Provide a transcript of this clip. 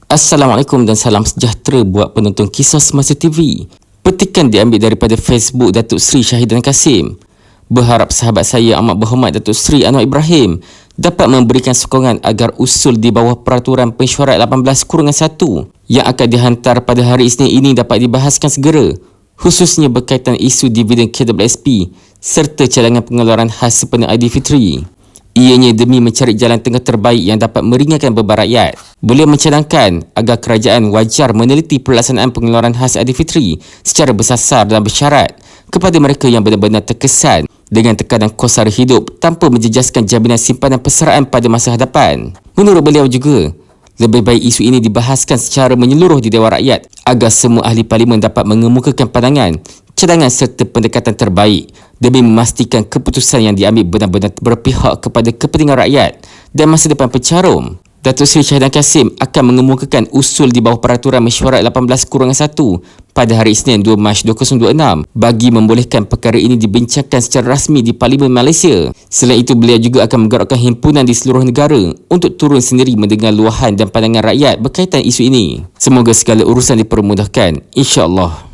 Assalamualaikum dan salam sejahtera buat penonton Kisah Semasa TV. Petikan diambil daripada Facebook Datuk Seri Syahidan Kasim. Berharap sahabat saya amat berhormat Datuk Seri Anwar Ibrahim dapat memberikan sokongan agar usul di bawah Peraturan Pensyuarat 18-1 yang akan dihantar pada hari Isnin ini dapat dibahaskan segera, khususnya berkaitan isu dividen KWSP serta cadangan pengeluaran khas sempena Aidilfitri. Ianya demi mencari jalan tengah terbaik yang dapat meringankan beban rakyat. Beliau mencadangkan agar kerajaan wajar meneliti pelaksanaan pengeluaran khas Aidilfitri secara bersasar dan bersyarat kepada mereka yang benar-benar terkesan dengan tekanan kos sara hidup tanpa menjejaskan jaminan simpanan persaraan pada masa hadapan. Menurut beliau juga, lebih baik isu ini dibahaskan secara menyeluruh di Dewan Rakyat agar semua ahli parlimen dapat mengemukakan pandangan, cadangan serta pendekatan terbaik demi memastikan keputusan yang diambil benar-benar berpihak kepada kepentingan rakyat dan masa depan pencarum. Datuk Seri Syahidan Kasim akan mengemukakan usul di bawah Peraturan Mesyuarat 18-1 pada hari Isnin 2 Mac 2026 bagi membolehkan perkara ini dibincangkan secara rasmi di Parlimen Malaysia. Selain itu, beliau juga akan menggerakkan himpunan di seluruh negara untuk turun sendiri mendengar luahan dan pandangan rakyat berkaitan isu ini. Semoga segala urusan dipermudahkan, insya-Allah.